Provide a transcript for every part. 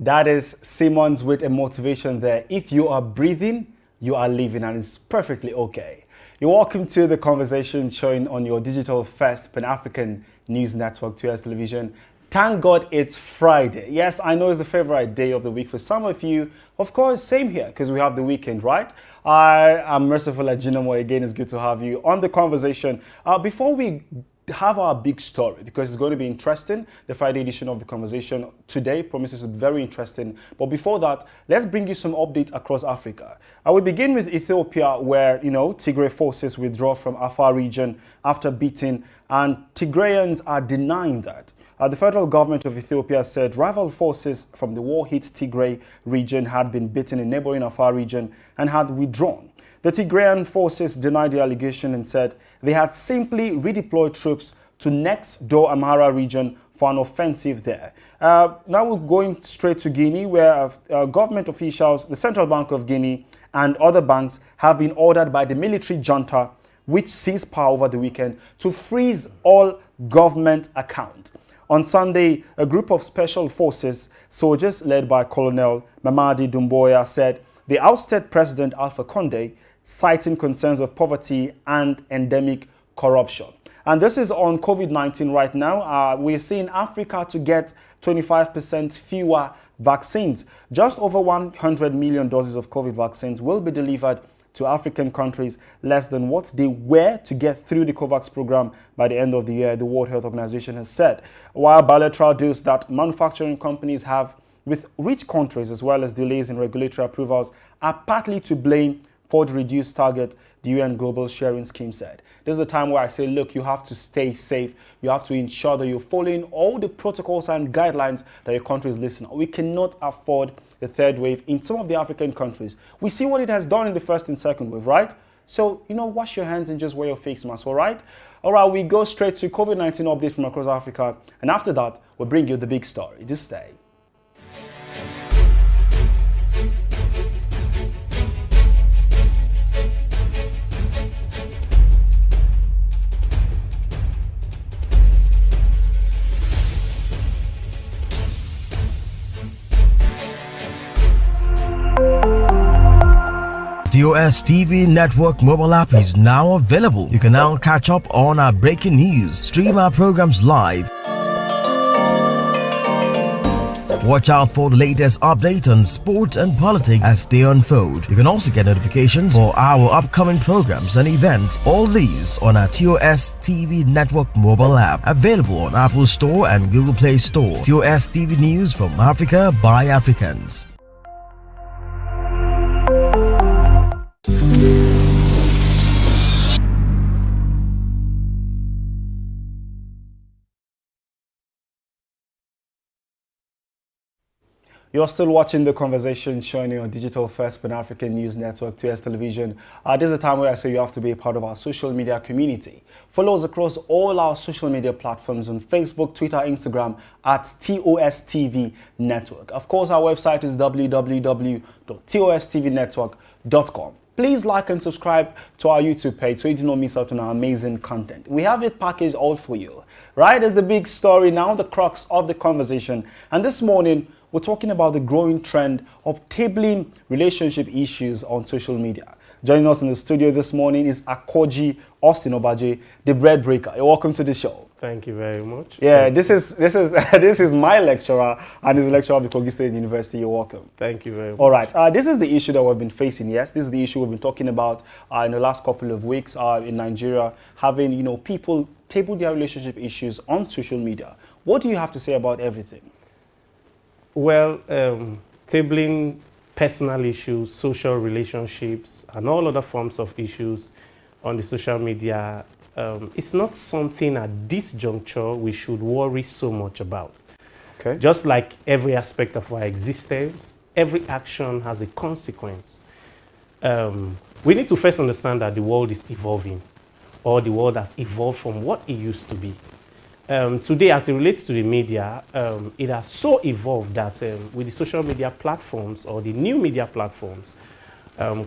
That is Simmons with a motivation there. If you are breathing, you are living, and it's perfectly okay. You're welcome to the conversation showing on your digital first Pan-African news network, 2S Television. Thank God it's Friday. Yes, I know it's the favorite day of the week for some of you. Of course, same here, because we have the weekend, right? I am Merciful Ajinomo. Again, it's good to have you on the conversation. Before we have our big story, because it's going to be interesting, the Friday edition of the conversation today promises to be very interesting. But before that, let's bring you some updates across Africa. I will begin with Ethiopia, where, Tigray forces withdraw from Afar region after beating, and Tigrayans are denying that. The federal government of Ethiopia said rival forces from the war-hit Tigray region had been beaten in neighboring Afar region and had withdrawn. The Tigrayan forces denied the allegation and said they had simply redeployed troops to next-door Amhara region for an offensive there. Now we're going straight to Guinea, where government officials, the Central Bank of Guinea and other banks have been ordered by the military junta, which seized power over the weekend, to freeze all government accounts. On Sunday, a group of special forces soldiers led by Colonel Mamadi Doumbouya said they ousted President Alpha Conde, citing concerns of poverty and endemic corruption. And this is on COVID-19 right now. We're seeing Africa to get 25% fewer vaccines. Just over 100 million doses of COVID vaccines will be delivered to African countries, less than what they were to get through the COVAX program by the end of the year, the World Health Organization has said. While bilateral deals that manufacturing companies have with rich countries, as well as delays in regulatory approvals, are partly to blame for the reduced target, the UN Global Sharing Scheme said. This is the time where I say, look, you have to stay safe. You have to ensure that you're following all the protocols and guidelines that your country is listening. We cannot afford the third wave in some of the African countries. We see what it has done in the first and second wave, right? So, wash your hands and just wear your face mask, all right? All right, we go straight to COVID-19 updates from across Africa. And after that, we'll bring you the big story. Just stay. The OSTV Network mobile app is now available. You can now catch up on our breaking news, stream our programs live, watch out for the latest update on sport and politics as they unfold. You can also get notifications for our upcoming programs and events. All these on our TOS TV Network mobile app, available on Apple Store and Google Play Store. TOS TV News from Africa by Africans. You're still watching the conversation showing you on Digital First Pan-African News Network, 2S Television. This is a time where I say you have to be a part of our social media community. Follow us across all our social media platforms on Facebook, Twitter, Instagram at TOSTV Network. Of course, our website is www.tostvnetwork.com. Please like and subscribe to our YouTube page so you do not miss out on our amazing content. We have it packaged all for you. Right, as the big story now, the crux of the conversation. And this morning, we're talking about the growing trend of tabling relationship issues on social media. Joining us in the studio this morning is Akoji Austin Obaje, the bread breaker. You're welcome to the show. Thank you very much. Yeah, this is my lecturer and he's a lecturer of the Kogi State University. You're welcome. Thank you very much. All right, this is the issue that we've been facing. Yes, this is the issue we've been talking about in the last couple of weeks in Nigeria, having people table their relationship issues on social media. What do you have to say about everything? Well, tabling personal issues, social relationships, and all other forms of issues on the social media, it's not something at this juncture we should worry so much about. Okay. Just like every aspect of our existence, every action has a consequence. We need to first understand that the world is evolving, or the world has evolved from what it used to be. Today, as it relates to the media, it has so evolved that with the social media platforms or the new media platforms,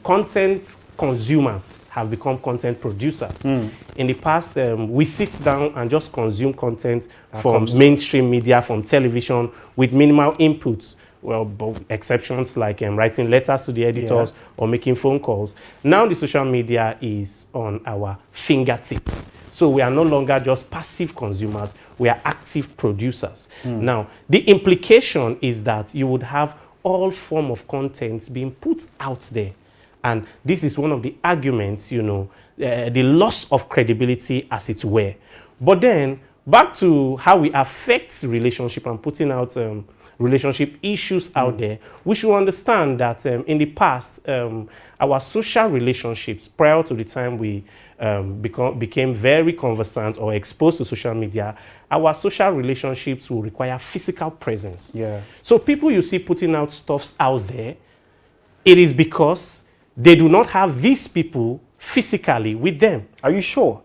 content consumers have become content producers. In the past, we sit down and just consume content from mainstream media, from television, with minimal inputs. well, exceptions like writing letters to the editors or making phone calls. Now the social media is on our fingertips. So we are no longer just passive consumers, we are active producers. Now, the implication is that you would have all form of contents being put out there. And this is one of the arguments, the loss of credibility, as it were. But then, back to how we affect relationship and putting out relationship issues out there, we should understand that in the past, our social relationships, prior to the time we became very conversant or exposed to social media, our social relationships will require physical presence. Yeah. So people you see putting out stuff out there, it is because they do not have these people physically with them. Are you sure?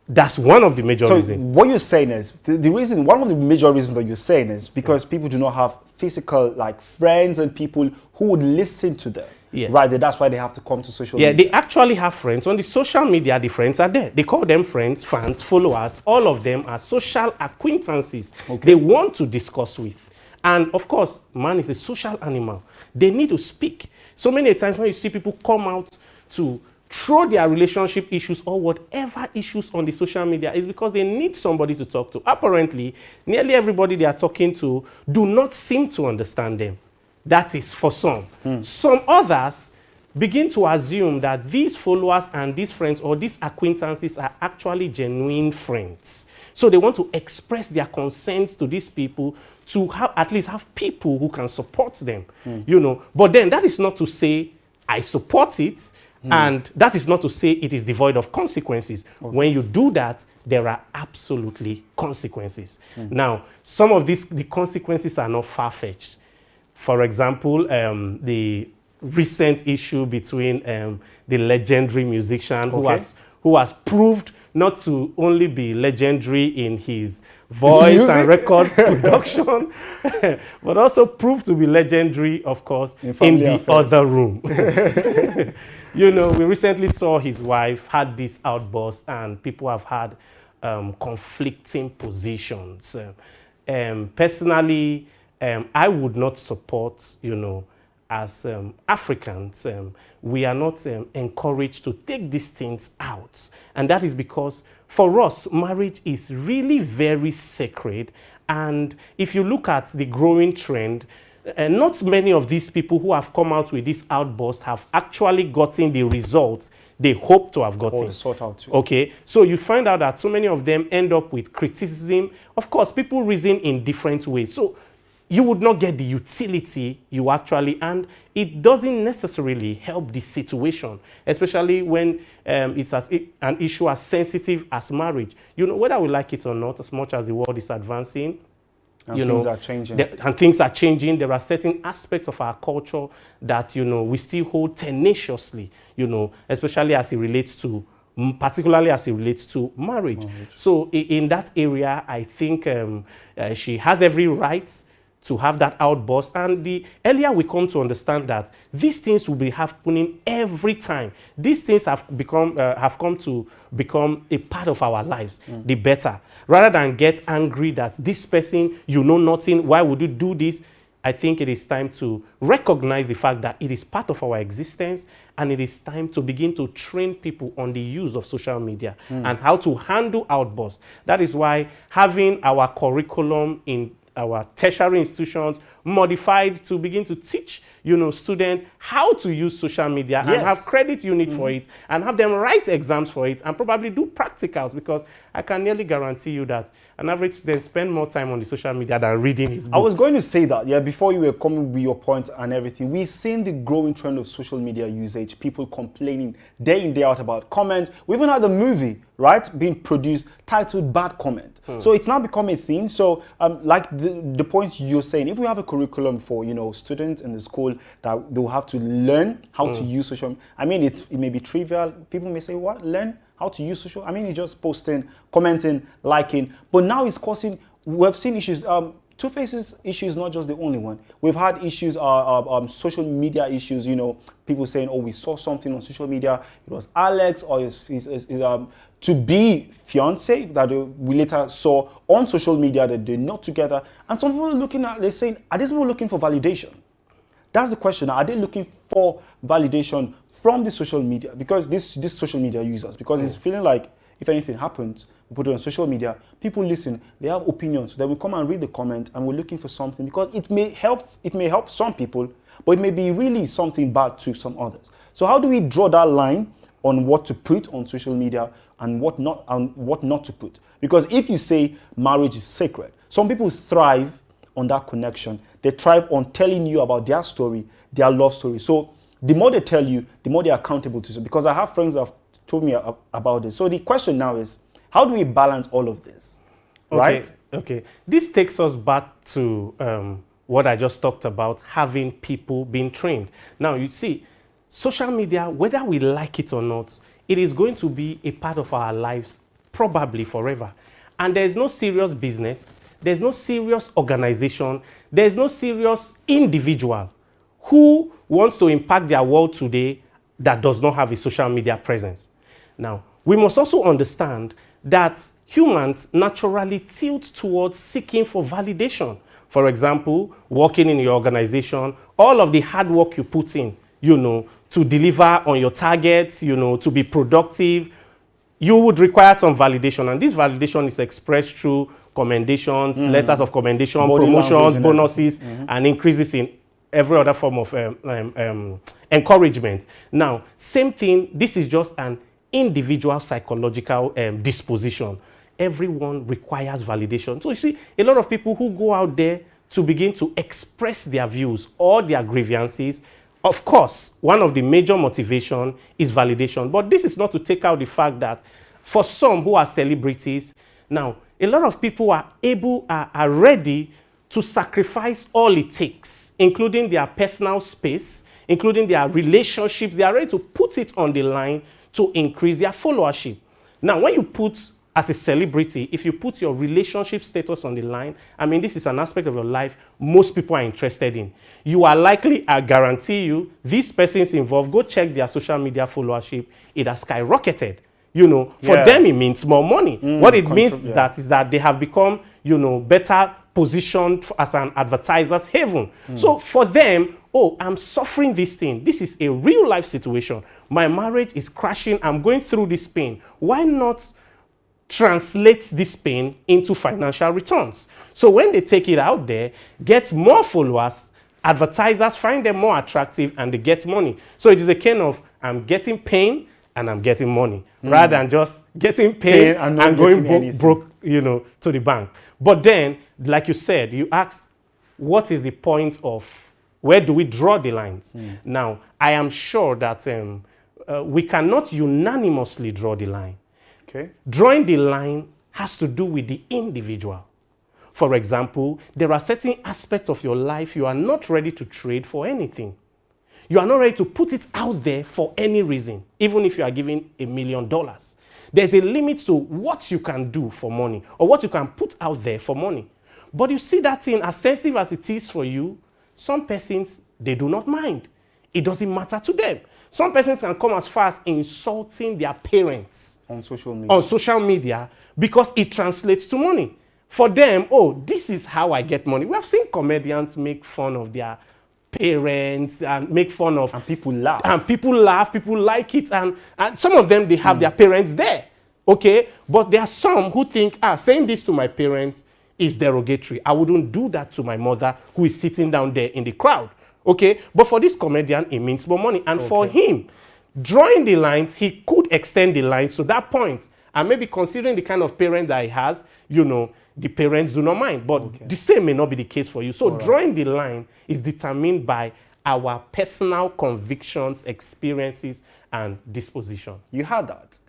That's one of the major reasons. So what you're saying is, the reason, one of the major reasons that you're saying is because people do not have physical, like, friends and people who would listen to them. Yeah. Right, that's why they have to come to social media. Yeah, they actually have friends. On the social media, the friends are there. They call them friends, fans, followers. All of them are social acquaintances they want to discuss with. And of course, man is a social animal. They need to speak. So many times when you see people come out to throw their relationship issues or whatever issues on the social media, is because they need somebody to talk to. Apparently, nearly everybody they are talking to do not seem to understand them. That is for some. Some others begin to assume that these followers and these friends or these acquaintances are actually genuine friends. So they want to express their concerns to these people to at least have people who can support them, But then that is not to say I support it, and that is not to say it is devoid of consequences. When you do that, there are absolutely consequences. Now, some of the consequences are not far-fetched. For example, the recent issue between the legendary musician who has proved not to only be legendary in his voice and record production, but also proved to be legendary, of course, in the other room. We recently saw his wife had this outburst, and people have had conflicting positions. Personally, I would not support, as Africans, we are not encouraged to take these things out. And that is because for us, marriage is really very sacred. And if you look at the growing trend, not many of these people who have come out with this outburst have actually gotten the results they hope to have gotten. Sort out too. Okay, so you find out that so many of them end up with criticism. Of course, people reason in different ways. So you would not get the utility you actually, and it doesn't necessarily help the situation, especially when it's an issue as sensitive as marriage. Whether we like it or not, as much as the world is advancing, and things are changing. And things are changing. There are certain aspects of our culture that, we still hold tenaciously, especially as it relates to, particularly as it relates to marriage. So in that area, I think she has every right to have that outburst. And the earlier we come to understand that these things will be happening every time, these things have come to become a part of our lives, the better. Rather than get angry that this person, nothing, why would you do this? I think it is time to recognize the fact that it is part of our existence, and it is time to begin to train people on the use of social media and how to handle outbursts. That is why having our curriculum in our tertiary institutions modified to begin to teach, students how to use social media and have credit unit for it, and have them write exams for it, and probably do practicals, because I can nearly guarantee you that an average student spend more time on the social media than reading his books. I was going to say that, before you were coming with your point and everything. We've seen the growing trend of social media usage, people complaining day in, day out about comments. We even had a movie, right, being produced titled Bad Comment. So it's now become a thing. So like the point you're saying, if we have a curriculum for, students in the school that they'll have to learn how to use social media. I mean, it may be trivial. People may say, what? Learn how to use social? I mean, you're just posting, commenting, liking. But now it's causing, we've seen issues. Two-Face's issue is not just the only one. We've had issues, social media issues, people saying, oh, we saw something on social media. It was Alex or his to-be fiance that we later saw on social media that they're not together. And some people they're saying, are these people looking for validation? That's the question. Are they looking for validation from the social media? Because this social media users, because it's feeling like if anything happens, we put it on social media, people listen, they have opinions. They will come and read the comment and we're looking for something because it may help some people, but it may be really something bad to some others. So how do we draw that line on what to put on social media and what not to put? Because if you say marriage is sacred, some people thrive on that connection. They thrive on telling you about their story, their love story. So the more they tell you, the more they're accountable to you. Because I have friends that have told me about this. So the question now is, how do we balance all of this? Right? Okay. This takes us back to what I just talked about, having people being trained. Now, you see, social media, whether we like it or not, it is going to be a part of our lives probably forever. And there's no serious business, there's no serious organization, there's no serious individual who wants to impact their world today that does not have a social media presence. Now, we must also understand that humans naturally tilt towards seeking for validation. For example, working in your organization, all of the hard work you put in, to deliver on your targets, to be productive, you would require some validation. And this validation is expressed through commendations, letters of commendation, promotions, bonuses, and increases in every other form of encouragement. Now, same thing, this is just an individual psychological disposition. Everyone requires validation. So you see, a lot of people who go out there to begin to express their views or their grievances, of course, one of the major motivation is validation. But this is not to take out the fact that for some who are celebrities, now, a lot of people are ready to sacrifice all it takes, including their personal space, including their relationships. They are ready to put it on the line to increase their followership. Now, when you put, as a celebrity, if you put your relationship status on the line, I mean, this is an aspect of your life most people are interested in. You are likely, I guarantee you, these persons involved, go check their social media followership, it has skyrocketed. For them, it means more money. What it means is that they have become, better positioned as an advertiser's haven. So for them, oh, I'm suffering this thing. This is a real life situation. My marriage is crashing. I'm going through this pain. Why not translate this pain into financial returns? So when they take it out there, get more followers, advertisers find them more attractive and they get money. So it is a kind of, I'm getting pain and I'm getting money, rather than just getting pain and going broke, to the bank. But then, like you said, you asked, what is the point of, where do we draw the lines? Now, I am sure that we cannot unanimously draw the line. Okay. Drawing the line has to do with the individual. For example, there are certain aspects of your life you are not ready to trade for anything. You are not ready to put it out there for any reason, even if you are given $1 million. There's a limit to what you can do for money or what you can put out there for money. But you see that thing, as sensitive as it is for you, some persons, they do not mind. It doesn't matter to them. Some persons can come as far as insulting their parents on social media because it translates to money. For them, oh, this is how I get money. We have seen comedians make fun of their parents and make fun of, and people laugh. And people laugh, people like it, and some of them, they have their parents there. Okay, but there are some who think, saying this to my parents is derogatory. I wouldn't do that to my mother who is sitting down there in the crowd. Okay, but for this comedian, it means more money. And for him, drawing the lines, he could extend the lines to that point. And maybe considering the kind of parent that he has, the parents do not mind. But the same may not be the case for you. So drawing the line is determined by our personal convictions, experiences, and dispositions. You had that.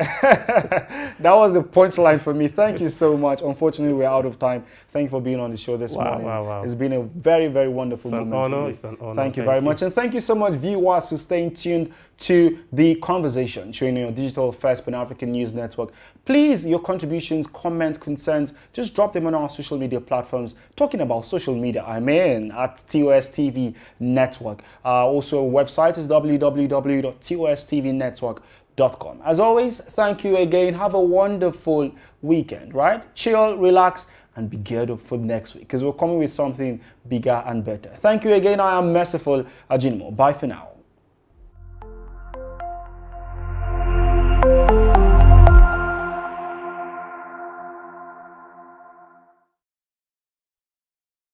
That was the punchline for me. Thank you so much. Unfortunately, we're out of time. Thank you for being on the show this morning. Wow. It's been a very, very wonderful moment. It's an honor. Thank you very much. And thank you so much, viewers, for staying tuned to The Conversation, showing your digital first Pan-African news network, Please, your contributions, comments, concerns, just drop them on our social media platforms. Talking about social media, I'm in at TOSTV Network. Also, website is www.tostvnetwork.com. As always, thank you again. Have a wonderful weekend, right? Chill, relax, and be geared up for next week because we're coming with something bigger and better. Thank you again. I am Merciful Ajinmo. Bye for now.